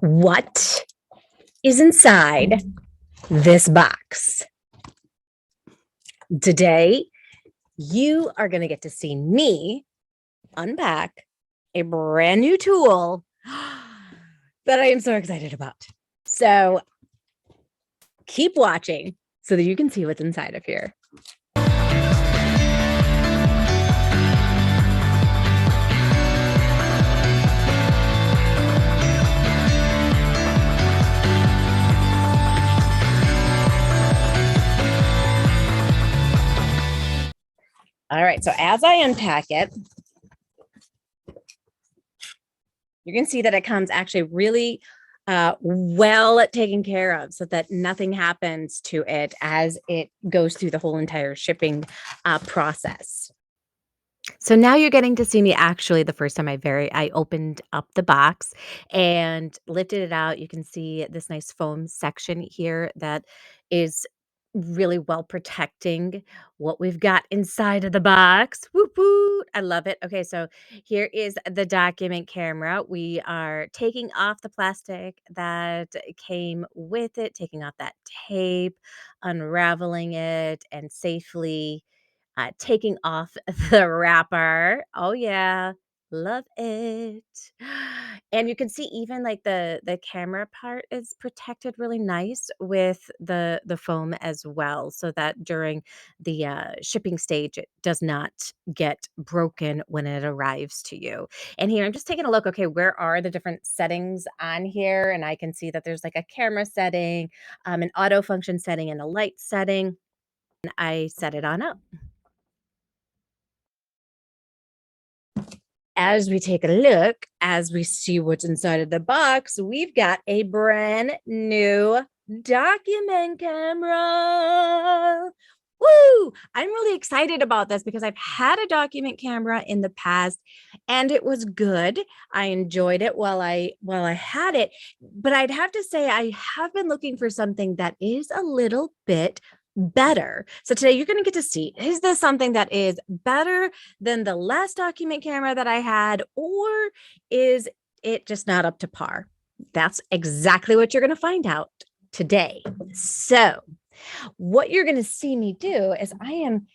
What is inside this box? Today, you are going to get to see me unpack a brand new tool that I am so excited about. So keep watching so that you can see what's inside of here. All right, so as I unpack it, you can see that it comes actually really well taken care of so that nothing happens to it as it goes through the whole entire shipping process. So now you're getting to see me actually the first time I opened up the box and lifted it out. You can see this nice foam section here that is really well protecting what we've got inside of the box. Whoop whoop. I love it. Okay, so here is the document camera. We are taking off the plastic that came with it, taking off that tape, unraveling it, and safely taking off the wrapper. Oh yeah, love it. And you can see even like the camera part is protected really nice with the foam as well, so that during the shipping stage it does not get broken when it arrives to you. And here I'm just taking a look. Okay, where are the different settings on here? And I can see that there's like a camera setting, an auto function setting, and a light setting. And I set it on up. As we take a look, as we see what's inside of the box, we've got a brand new document camera. Woo! I'm really excited about this because I've had a document camera in the past and it was good. I enjoyed it while I had it, but I'd have to say I have been looking for something that is a little bit better. So today you're going to get to see, is this something that is better than the last document camera that I had, or is it just not up to par? That's exactly what you're going to find out today. So what you're going to see me do is I am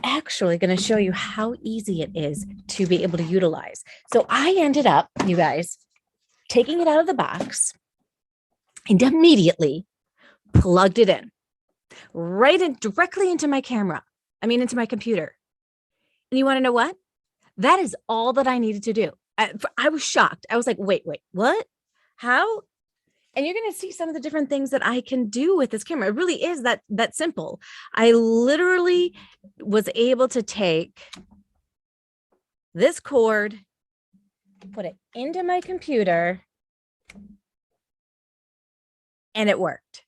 actually going to show you how easy it is to be able to utilize. So I ended up, you guys, taking it out of the box and immediately plugged it in right in directly into my camera. Into my computer. And you want to know what? That is all that I needed to do. I was shocked. I was like, wait, what? How? And you're going to see some of the different things that I can do with this camera. It really is that simple. I literally was able to take this cord, put it into my computer, and it worked.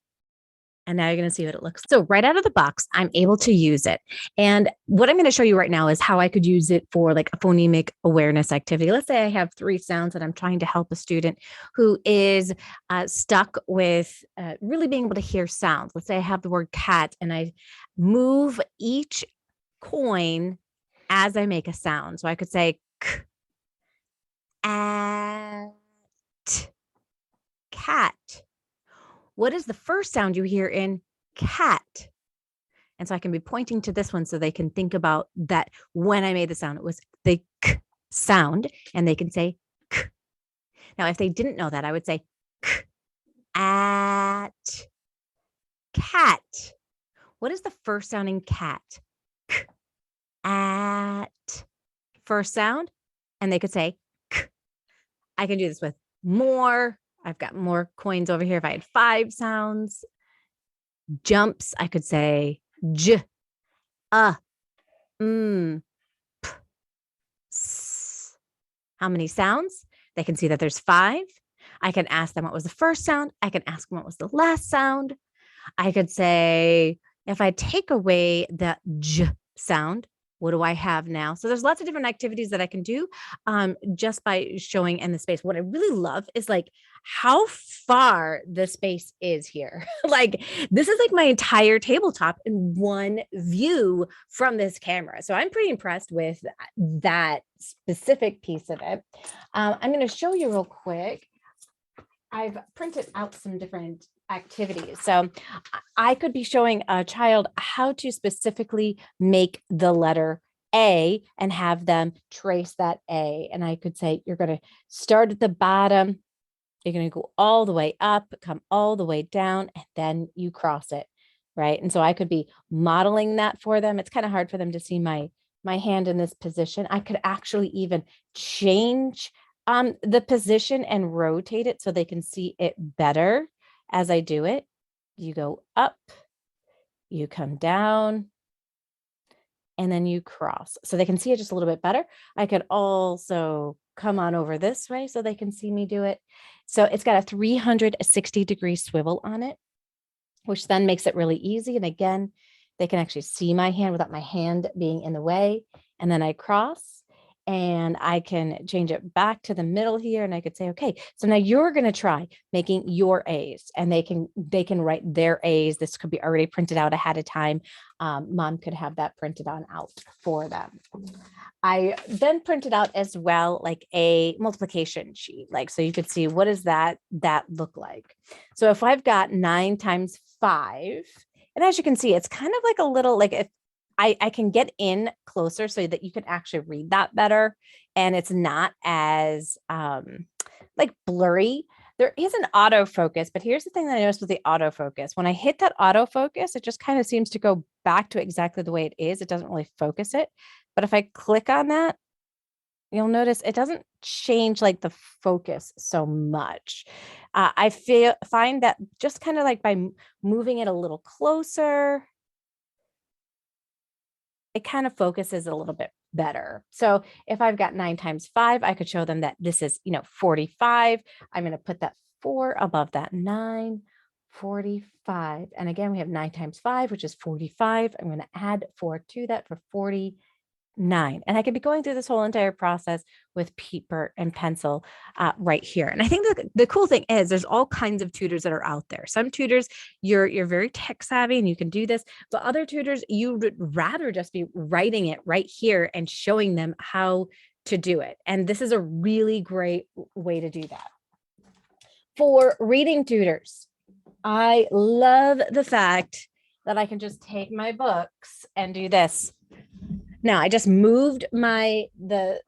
And now you're going to see what it looks like. So right out of the box, I'm able to use it. And what I'm going to show you right now is how I could use it for like a phonemic awareness activity. Let's say I have 3 sounds that I'm trying to help a student who is stuck with really being able to hear sounds. Let's say I have the word cat and I move each coin as I make a sound. So I could say k, at, cat. What is the first sound you hear in cat? And so I can be pointing to this one so they can think about that when I made the sound, it was the k sound, and they can say k. Now, if they didn't know that, I would say k, at, cat. What is the first sound in cat? K, at, first sound, and they could say k. I can do this with more. I've got more coins over here. If I had 5 sounds, jumps, I could say j, p, s. How many sounds? They can see that there's 5. I can ask them what was the first sound. I can ask them what was the last sound. I could say, if I take away the j sound, what do I have now? So there's lots of different activities that I can do just by showing in the space. What I really love is like how far the space is here. Like this is like my entire tabletop in one view from this camera. So I'm pretty impressed with that specific piece of it. I'm going to show you real quick I've printed out some different activities. So I could be showing a child how to specifically make the letter A and have them trace that A. And I could say, you're going to start at the bottom. You're going to go all the way up, come all the way down, and then you cross it. Right. And so I could be modeling that for them. It's kind of hard for them to see my hand in this position. I could actually even change the position and rotate it so they can see it better as I do it. You go up, you come down, and then you cross. So they can see it just a little bit better. I could also come on over this way so they can see me do it. So it's got a 360-degree swivel on it, which then makes it really easy. And again, they can actually see my hand without my hand being in the way. And then I cross and I can change it back to the middle here. And I could say, okay, so now you're going to try making your A's, and they can write their A's. This could be already printed out ahead of time. Mom could have that printed on out for them. I then printed out as well, like a multiplication sheet, like, so you could see what does that look like. So if I've got 9 times 5, and as you can see, it's kind of like a little, like if I can get in closer so that you can actually read that better. And it's not as like blurry. There is an autofocus, but here's the thing that I noticed with the autofocus. When I hit that autofocus, it just kind of seems to go back to exactly the way it is. It doesn't really focus it. But if I click on that, you'll notice it doesn't change like the focus so much. I find that just kind of like by moving it a little closer, it kind of focuses a little bit better. So if I've got 9 times 5, I could show them that this is, 45. I'm going to put that 4 above that 9, 45. And again, we have 9 times 5, which is 45. I'm going to add 4 to that for 49. And I could be going through this whole entire process with paper and pencil right here. And I think the cool thing is there's all kinds of tutors that are out there. Some tutors, you're very tech savvy and you can do this, but other tutors, you would rather just be writing it right here and showing them how to do it. And this is a really great way to do that. For reading tutors, I love the fact that I can just take my books and do this. Now I just moved the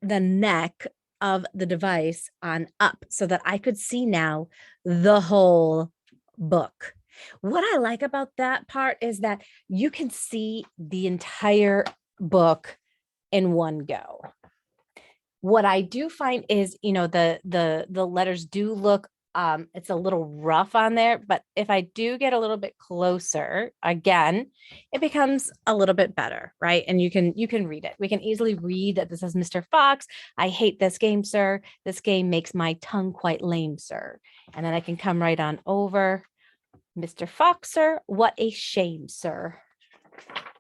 neck of the device on up so that I could see now the whole book. What I like about that part is that you can see the entire book in one go. What I do find is, the letters do look it's a little rough on there, but if I do get a little bit closer, again, it becomes a little bit better, right? And you can read it. We can easily read that this is Mr. Fox. I hate this game, sir. This game makes my tongue quite lame, sir. And then I can come right on over. Mr. Fox, sir, what a shame, sir.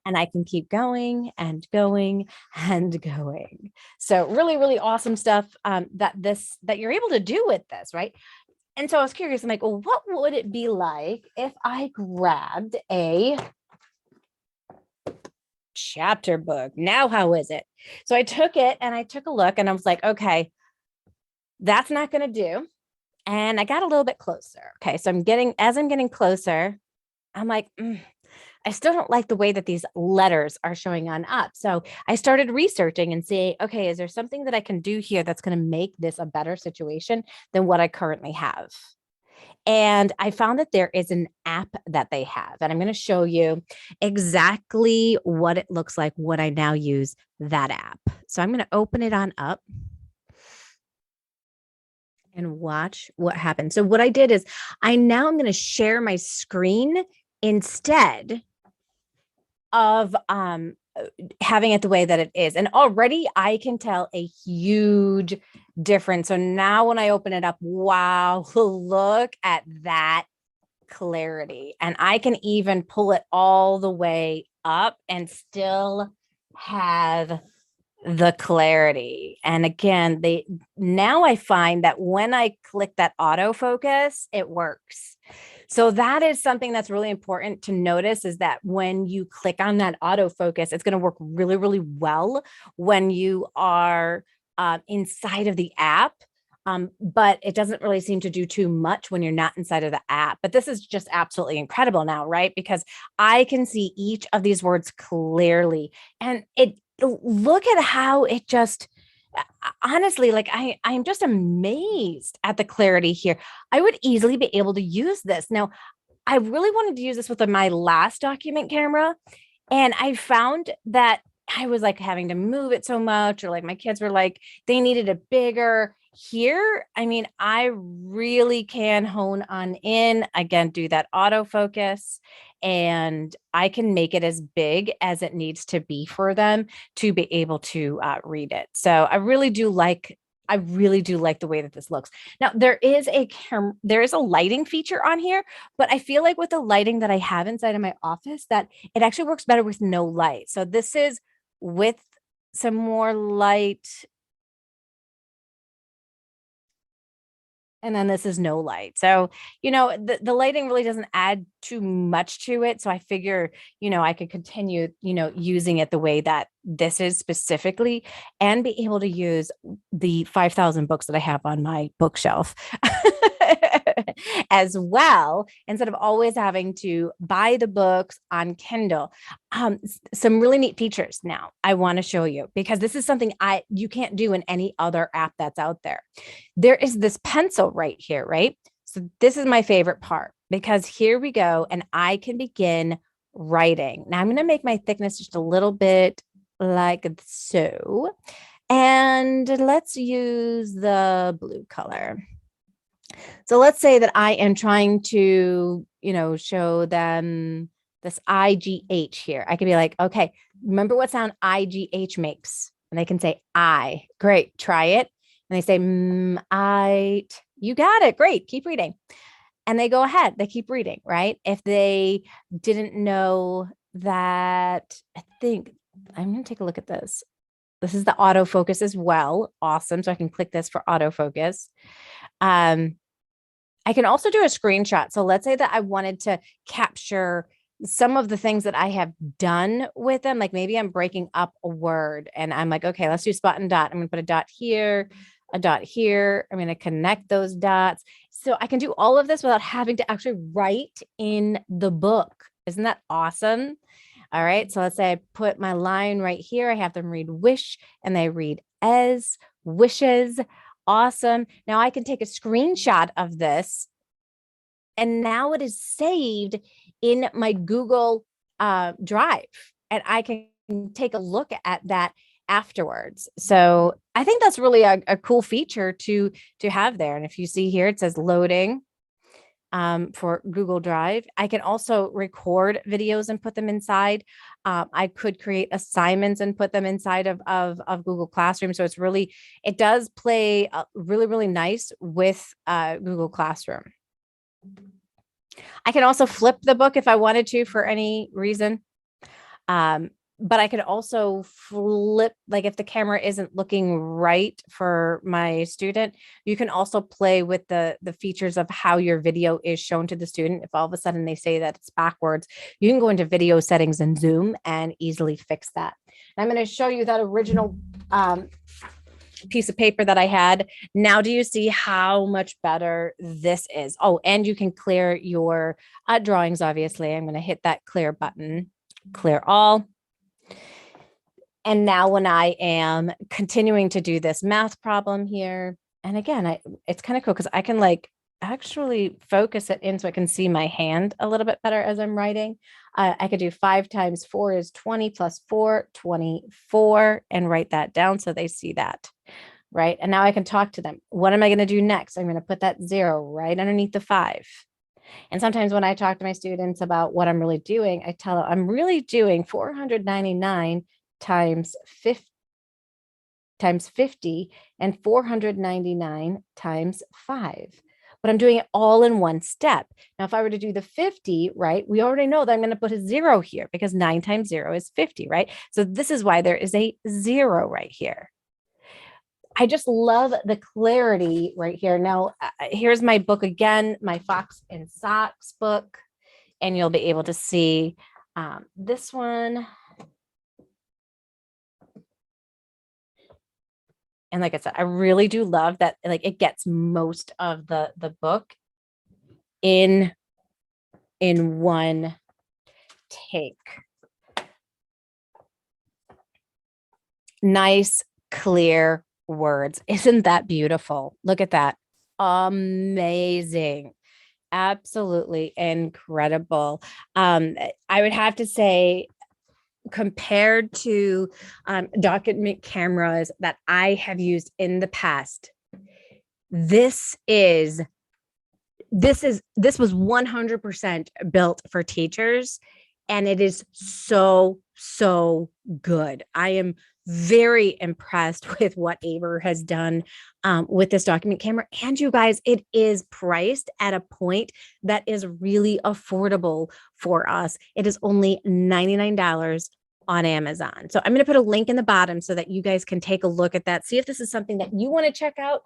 And I can keep going and going and going. So really, really awesome stuff that you're able to do with this, right? And so I was curious, I'm like, well, what would it be like if I grabbed a chapter book? Now, how is it? So I took it and I took a look and I was like, okay, that's not going to do. And I got a little bit closer. Okay. So as I'm getting closer, I'm like, I still don't like the way that these letters are showing on up. So I started researching and saying, okay, is there something that I can do here that's going to make this a better situation than what I currently have? And I found that there is an app that they have, and I'm going to show you exactly what it looks like when I now use that app. So I'm going to open it on up and watch what happens. So what I did is I'm going to share my screen instead of having it the way that it is. And already I can tell a huge difference. So now when I open it up, wow, look at that clarity. And I can even pull it all the way up and still have the clarity. And again, now I find that when I click that autofocus, it works. So that is something that's really important to notice, is that when you click on that autofocus, it's going to work really, really well when you are inside of the app. but it doesn't really seem to do too much when you're not inside of the app. But this is just absolutely incredible now, right? Because I can see each of these words clearly, and look at how it just honestly, like I'm just amazed at the clarity here. I would easily be able to use this. Now, I really wanted to use this with my last document camera, and I found that I was like having to move it so much, or like my kids were like, they needed it bigger. Here, I mean, I really can hone on in, again, do that autofocus, and I can make it as big as it needs to be for them to be able to read it. So I really do like the way that this looks. Now, there is a lighting feature on here, but I feel like with the lighting that I have inside of my office, that it actually works better with no light. So this is with some more light. And then this is no light. So, the lighting really doesn't add too much to it. So I figure, I could continue, using it the way that this is specifically, and be able to use the 5,000 books that I have on my bookshelf as well, instead of always having to buy the books on Kindle. Some really neat features now I want to show you, because this is something you can't do in any other app that's out there. There is this pencil right here, right? So this is my favorite part, because here we go, and I can begin writing. Now I'm going to make my thickness just a little bit like so. And let's use the blue color. So let's say that I am trying to, show them this IGH here. I could be like, okay, remember what sound IGH makes? And they can say I. Great, try it. And they say, you got it. Great, keep reading. And they go ahead, they keep reading, right? If they didn't know that, I'm going to take a look at this. This is the autofocus as well. Awesome. So I can click this for autofocus. I can also do a screenshot. So let's say that I wanted to capture some of the things that I have done with them. Like maybe I'm breaking up a word and I'm like, okay, let's do spot and dot. I'm going to put a dot here, a dot here. I'm going to connect those dots. So I can do all of this without having to actually write in the book. Isn't that awesome? All right. So let's say I put my line right here. I have them read wish, and they read as, wishes. Awesome. Now I can take a screenshot of this, and now it is saved in my Google Drive, and I can take a look at that afterwards. So I think that's really a cool feature to have there. And if you see here, it says loading for Google Drive. I can also record videos and put them inside. I could create assignments and put them inside of Google Classroom. So it does play really, really nice with Google Classroom. I can also flip the book if I wanted to for any reason. But I could also flip, like if the camera isn't looking right for my student, you can also play with the features of how your video is shown to the student. If all of a sudden they say that it's backwards, you can go into video settings and Zoom and easily fix that. And I'm going to show you that original piece of paper that I had. Now, do you see how much better this is? Oh, and you can clear your drawings, obviously. I'm going to hit that clear button, clear all. And now when I am continuing to do this math problem here, and again, it's kind of cool because I can like actually focus it in so I can see my hand a little bit better as I'm writing. I could do 5 times 4 is 20 plus 4, 24, and write that down so they see that, right? And now I can talk to them. What am I going to do next? I'm going to put that 0 right underneath the 5. And sometimes when I talk to my students about what I'm really doing, I tell them I'm really doing 499 times 50 and 499 times 5. But I'm doing it all in one step. Now, if I were to do the 50, right, we already know that I'm going to put a 0 here because 9 times 0 is 50, right? So this is why there is a 0 right here. I just love the clarity right here. Now, here's my book again, my Fox and Socks book, and you'll be able to see this one. And like I said, I really do love that, like, it gets most of the book in one take. Nice, clear words. Isn't that beautiful? Look at that. Amazing. Absolutely incredible. I would have to say, compared to document cameras that I have used in the past, this was 100% built for teachers, and it is so good. I am very impressed with what Aver has done with this document camera. And you guys, it is priced at a point that is really affordable for us. It is only $99 on Amazon. So I'm going to put a link in the bottom so that you guys can take a look at that. See if this is something that you want to check out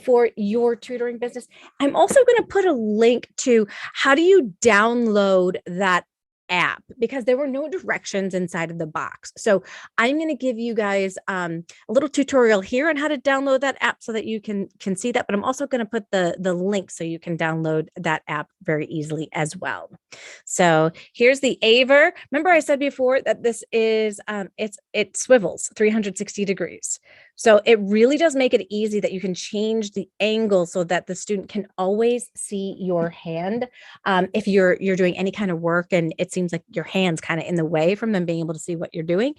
for your tutoring business. I'm also going to put a link to how do you download that app, because there were no directions inside of the box. So I'm going to give you guys a little tutorial here on how to download that app so that you can see that. But I'm also going to put the link so you can download that app very easily as well. So here's the Aver. Remember I said before that this is it swivels 360 degrees. So it really does make it easy that you can change the angle so that the student can always see your hand. If you're doing any kind of work and it seems like your hand's kind of in the way from them being able to see what you're doing,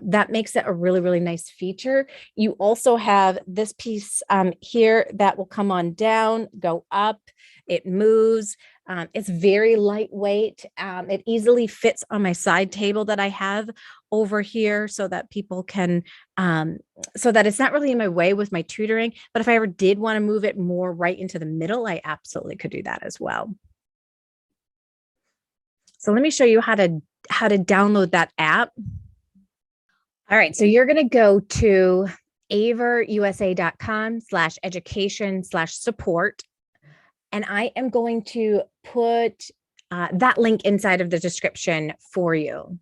that makes it a really nice feature. You also have this piece here that will come on down, go up, it moves. It's very lightweight. It easily fits on my side table that I have over here so that people can, so that it's not really in my way with my tutoring. But if I ever did want to move it more right into the middle, I absolutely could do that as well. So let me show you how to download that app. All right, so you're going to go to averusa.com/education/support. And I am going to put that link inside of the description for you.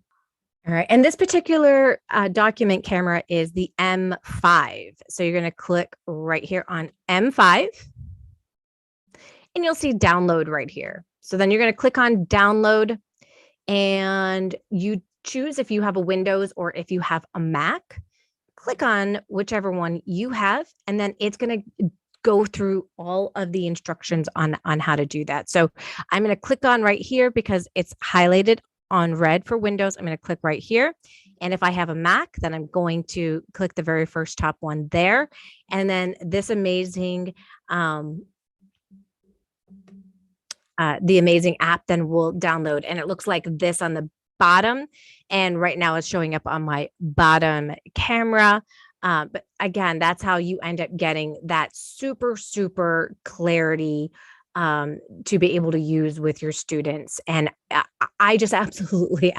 All right. And this particular document camera is the M5. So you're going to click right here on M5 and you'll see download right here. So then you're going to click on download and you choose if you have a Windows or if you have a Mac. Click on whichever one you have, and then it's going to go through all of the instructions on how to do that. So I'm going to click on right here because it's highlighted on red for Windows. I'm going to click right here. And if I have a Mac, then I'm going to click the very first top one there. And then this amazing, the amazing app then will download. And it looks like this on the bottom. And right now it's showing up on my bottom camera. But again, that's how you end up getting that super clarity to be able to use with your students. And I just absolutely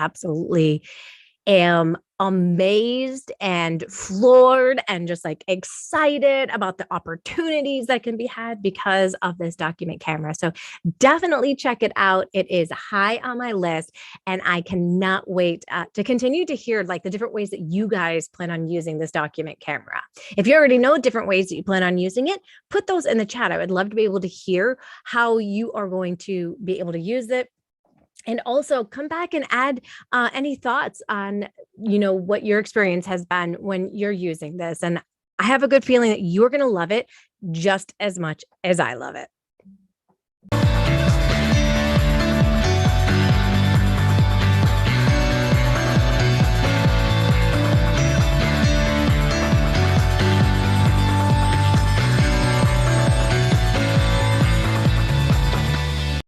am amazed and floored and just like excited about the opportunities that can be had because of this document camera. So definitely check it out. It is high on my list and I cannot wait to continue to hear like the different ways that you guys plan on using this document camera. If you already know different ways that you plan on using it, put those in the chat. I would love to be able to hear how you are going to be able to use it. And also come back and add any thoughts on, what your experience has been when you're using this. And I have a good feeling that you're going to love it just as much as I love it.